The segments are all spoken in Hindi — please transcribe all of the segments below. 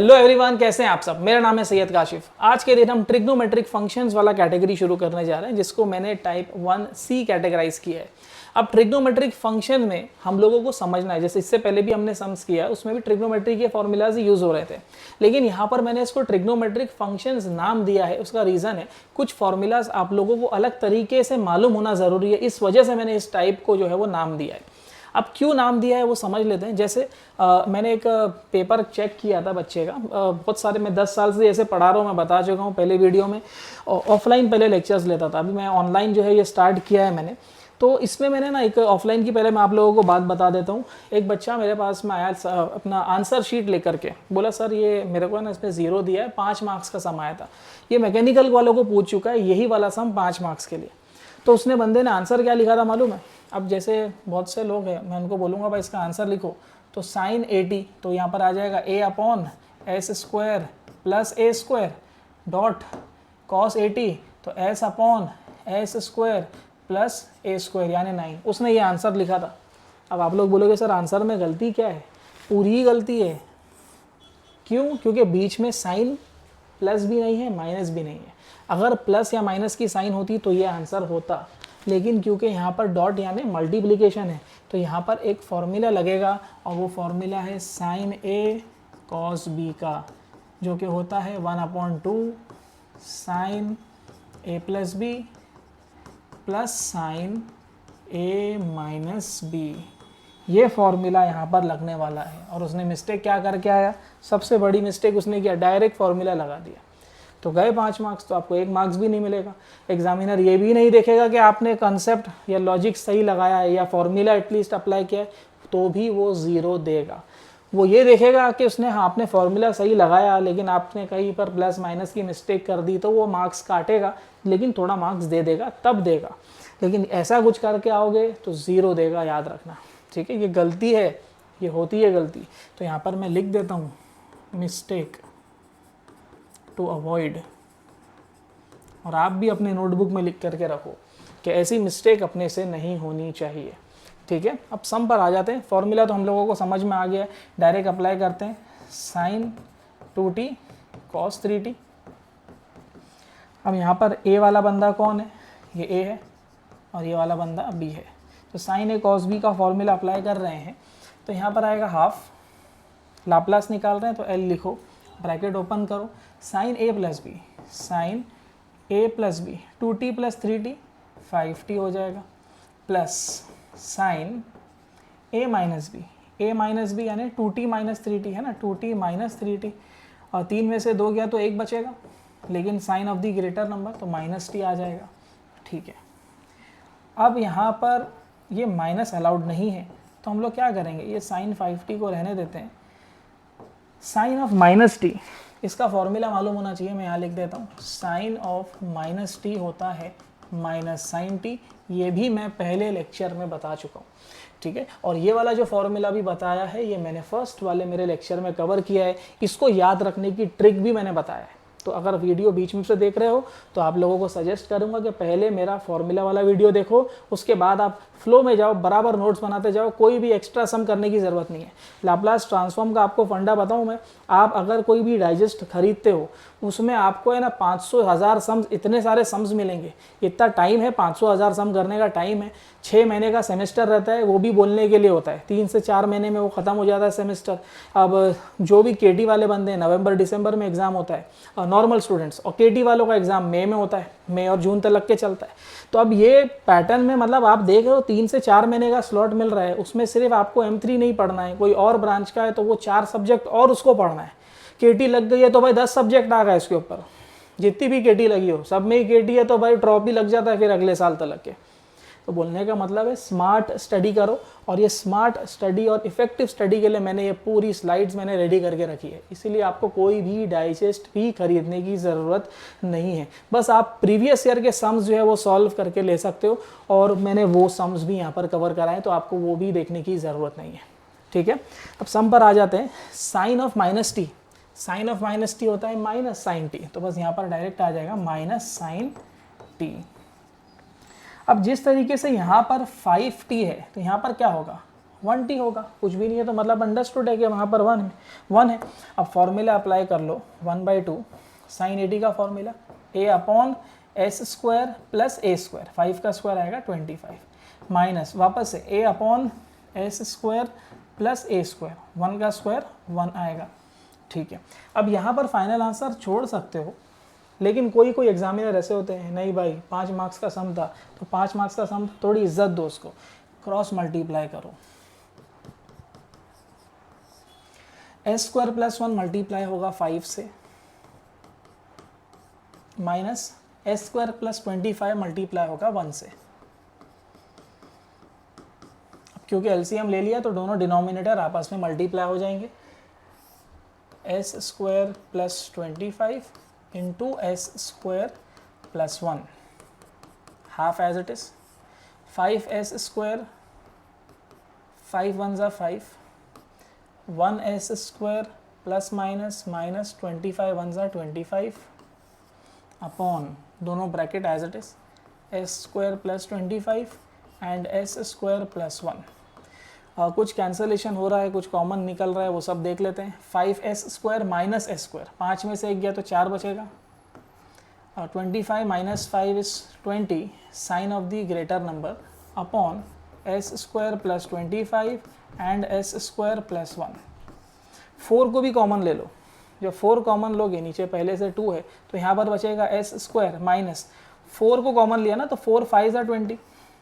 हेलो एवरीवन, कैसे हैं आप सब। मेरा नाम है सैयद काशिफ। आज के दिन हम ट्रिग्नोमेट्रिक फंक्शंस वाला कैटेगरी शुरू करने जा रहे हैं, जिसको मैंने टाइप 1C कैटेगराइज किया है। अब ट्रिग्नोमेट्रिक फंक्शन में हम लोगों को समझना है, जैसे इससे पहले भी हमने सम्स किया, उसमें भी ट्रिग्नोमेट्री के फॉर्मूलाज यूज हो रहे थे, लेकिन यहाँ पर मैंने इसको ट्रिग्नोमेट्रिक फंक्शंस नाम दिया है। उसका रीज़न है, कुछ फॉर्मूलाज आप लोगों को अलग तरीके से मालूम होना ज़रूरी है, इस वजह से मैंने इस टाइप को जो है वो नाम दिया है। अब क्यों नाम दिया है वो समझ लेते हैं। जैसे मैंने एक पेपर चेक किया था बच्चे का, बहुत सारे, मैं 10 साल से जैसे पढ़ा रहा हूँ, मैं बता चुका हूँ पहले वीडियो में। ऑफलाइन पहले लेक्चर्स लेता था, अभी मैं ऑनलाइन जो है ये स्टार्ट किया है मैंने। तो इसमें मैंने ना एक ऑफलाइन की, पहले मैं आप लोगों को बात बता देता हूँ। एक बच्चा मेरे पास में आया अपना आंसर शीट लेकर के, बोला सर ये मेरे को ना इसमें 0 दिया है, 5 मार्क्स का सम आया था। ये मैकेनिकल वालों को पूछ चुका है, यही वाला सम 5 मार्क्स के लिए। तो उसने बंदे ने आंसर क्या लिखा था मालूम है? अब जैसे बहुत से लोग हैं, मैं उनको बोलूँगा भाई इसका आंसर लिखो, तो sin 80, तो यहाँ पर आ जाएगा a/s² + a² डॉट cos 80, तो s/s² + a² यानी 9। उसने ये आंसर लिखा था। अब आप लोग बोलोगे सर आंसर में गलती क्या है? पूरी ही गलती है। क्यों? क्योंकि बीच में साइन प्लस भी नहीं है, माइनस भी नहीं है। अगर प्लस या माइनस की साइन होती तो ये आंसर होता, लेकिन क्योंकि यहाँ पर डॉट यानी मल्टीप्लिकेशन है, तो यहाँ पर एक फॉर्मूला लगेगा, और वो फॉर्मूला है sin A cos B का, जो कि होता है 1/2 sin A + B plus sin A - B। ये फॉर्मूला यहाँ पर लगने वाला है। और उसने मिस्टेक क्या करके आया? सबसे बड़ी मिस्टेक उसने किया, डायरेक्ट फॉर्मूला लगा दिया, तो गए 5 मार्क्स। तो आपको 1 मार्क्स भी नहीं मिलेगा। एग्जामिनर ये भी नहीं देखेगा कि आपने कंसेप्ट या लॉजिक सही लगाया है या फॉर्मूला एटलीस्ट अप्लाई किया है, तो भी वो 0 देगा। वो ये देखेगा कि उसने, हाँ आपने फॉर्मूला सही लगाया, लेकिन आपने कहीं पर प्लस माइनस की मिस्टेक कर दी, तो वो मार्क्स काटेगा, लेकिन थोड़ा मार्क्स दे देगा, तब देगा। लेकिन ऐसा कुछ करके आओगे तो 0 देगा, याद रखना, ठीक है। ये गलती है, ये होती है गलती। तो यहाँ पर मैं लिख देता हूँ मिस्टेक टू अवॉइड, और आप भी अपने नोटबुक में लिख करके रखो कि ऐसी मिस्टेक अपने से नहीं होनी चाहिए, ठीक है। अब सम पर आ जाते हैं। फॉर्मूला तो हम लोगों को समझ में आ गया है, डायरेक्ट अप्लाई करते हैं। sin 2t cos 3t। अब यहाँ पर a वाला बंदा कौन है? ये a है, और ये वाला बंदा b है। तो sin A cos B का फॉर्मूला अप्लाई कर रहे हैं, तो यहाँ पर आएगा हाफ, लाप्लास निकाल रहे हैं तो l लिखो, ब्रैकेट ओपन करो, sin A + B, sin A + B 2t + 3t 5t हो जाएगा, plus sin A - B, A - B यानी 2t - 3t है ना, 2t - 3t, और 3 में से 2 गया तो 1 बचेगा, लेकिन sign of the greater number, तो -t आ जाएगा, ठीक है। अब यहाँ पर ये माइनस अलाउड नहीं है, तो हम लोग क्या करेंगे, ये sin 5t को रहने देते हैं। साइन ऑफ -t, इसका फॉर्मूला मालूम होना चाहिए, मैं यहाँ लिख देता हूँ। साइन ऑफ -t होता है -sin t। ये भी मैं पहले लेक्चर में बता चुका हूँ, ठीक है। और ये वाला जो फॉर्मूला भी बताया है, ये मैंने फर्स्ट वाले मेरे लेक्चर में कवर किया है। इसको याद रखने की ट्रिक भी मैंने बताया है। तो अगर वीडियो बीच में से देख रहे हो, तो आप लोगों को सजेस्ट करूंगा कि पहले मेरा फॉर्मूला वाला वीडियो देखो, उसके बाद आप फ्लो में जाओ, बराबर नोट्स बनाते जाओ, कोई भी एक्स्ट्रा सम करने की ज़रूरत नहीं है। लाप्लास ट्रांसफॉर्म का आपको फंडा बताऊं मैं, आप अगर कोई भी डाइजेस्ट खरीदते हो, उसमें आपको है ना 500,000 सम्स, इतने सारे सम्स मिलेंगे। इतना टाइम है, 500,000 सम करने का टाइम है। 6 महीने का सेमेस्टर रहता है, वो भी बोलने के लिए होता है। 3 से 4 महीने में वो ख़त्म हो जाता है सेमेस्टर। अब जो भी केटी वाले बंदे हैं, नवंबर दिसंबर में एग्ज़ाम होता है नॉर्मल स्टूडेंट्स, और केटी वालों का एग्ज़ाम मई में होता है, मई और जून तक लग के चलता है। तो अब ये पैटर्न में मतलब आप देख रहे हो 3 से 4 महीने का स्लॉट मिल रहा है, उसमें सिर्फ आपको M3 नहीं पढ़ना है, कोई और ब्रांच का है तो वो 4 सब्जेक्ट और उसको पढ़ना है। केटी लग गई है तो भाई 10 सब्जेक्ट आ गए इसके ऊपर, जितनी भी केटी लगी हो सब में ही केटी है, तो भाई ड्रॉप भी लग जाता है फिर अगले साल तक के। तो बोलने का मतलब है स्मार्ट स्टडी करो, और ये स्मार्ट स्टडी और इफेक्टिव स्टडी के लिए मैंने ये पूरी स्लाइड्स मैंने रेडी करके रखी है, इसीलिए आपको कोई भी डाइजेस्ट भी खरीदने की ज़रूरत नहीं है। बस आप प्रीवियस ईयर के सम्स जो है वो सॉल्व करके ले सकते हो, और मैंने वो सम्स भी यहाँ पर कवर कराए, तो आपको वो भी देखने की ज़रूरत नहीं है, ठीक है। अब सम पर आ जाते हैं। Sign of -t, sign of -t होता है -sin t, तो बस यहाँ पर डायरेक्ट आ जाएगा -sin t। अब जिस तरीके से यहाँ पर 5t है, तो यहाँ पर क्या होगा 1t होगा, कुछ भी नहीं है तो मतलब अंडरस्टूड है कि वहाँ पर 1 है। अब फॉर्मूला अप्लाई कर लो, 1/2 साइन 80 का formula a upon s square plus A square, 5 का स्क्वायर आएगा 25, माइनस वापस से a upon s square plus A square, 1 का स्क्वायर 1 आएगा। ठीक है, अब यहाँ पर फाइनल आंसर छोड़ सकते हो, लेकिन कोई एग्जामिनर ऐसे होते हैं, नहीं भाई 5 मार्क्स का सम था तो 5 मार्क्स का सम, थोड़ी इज्जत दो उसको, क्रॉस मल्टीप्लाई करो, एस स्क्वायर प्लस 1 मल्टीप्लाई होगा 5 से, minus S square plus 25 multiply होगा 1 से। अब क्योंकि एलसीएम ले लिया तो दोनों डिनोमिनेटर आपस में मल्टीप्लाई हो जाएंगे, s square plus 25 into s square plus 1, half as it is, 5s square, 5 1 ज़ा 5, 1s square plus minus minus 25 1 ज़ा 25 अपॉन दोनों bracket as it is, s square plus 25 and s square plus 1। कुछ कैंसलेशन हो रहा है, कुछ कॉमन निकल रहा है, वो सब देख लेते हैं। 5s square minus S square, 5 में से 1 गया तो 4 बचेगा, 25 minus 5 is 20 sign of the greater number upon s square plus 25 and s square plus 1। 4 को भी कॉमन ले लो, जब 4 कॉमन लोगे, नीचे पहले से 2 है तो यहाँ पर बचेगा एस स्क्वायर माइनस 4 को कॉमन लिया ना तो 4 5 ज़ा 20,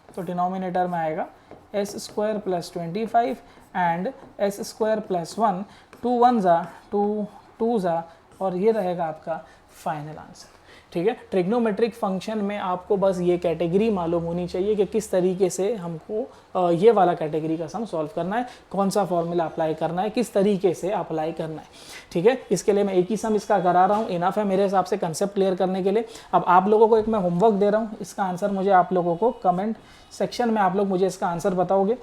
तो डिनोमिनेटर में आएगा S square plus 25 and s square plus 1, 2 1 ज़ा 2 ज़ा, और ये रहेगा आपका फाइनल आंसर। ठीक है, ट्रिग्नोमेट्रिक फंक्शन में आपको बस ये कैटेगरी मालूम होनी चाहिए कि किस तरीके से हमको ये वाला कैटेगरी का सम सॉल्व करना है, कौन सा फॉर्मूला अप्लाई करना है, किस तरीके से अप्लाई करना है। ठीक है, इसके लिए मैं एक ही सम इसका करा रहा हूँ, इनफ है मेरे हिसाब से कंसेप्ट क्लियर करने के लिए। अब आप लोगों को एक मैं होमवर्क दे रहा हूँ, इसका आंसर मुझे आप लोगों को कमेंट सेक्शन में आप लोग मुझे इसका आंसर बताओगे,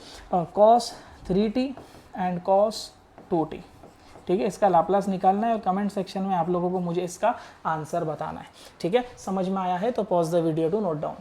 cos 3t and cos 2t। ठीक है, इसका लाप्लास निकालना है और कमेंट सेक्शन में आप लोगों को मुझे इसका आंसर बताना है। ठीक है, समझ में आया है तो pause the video to note down.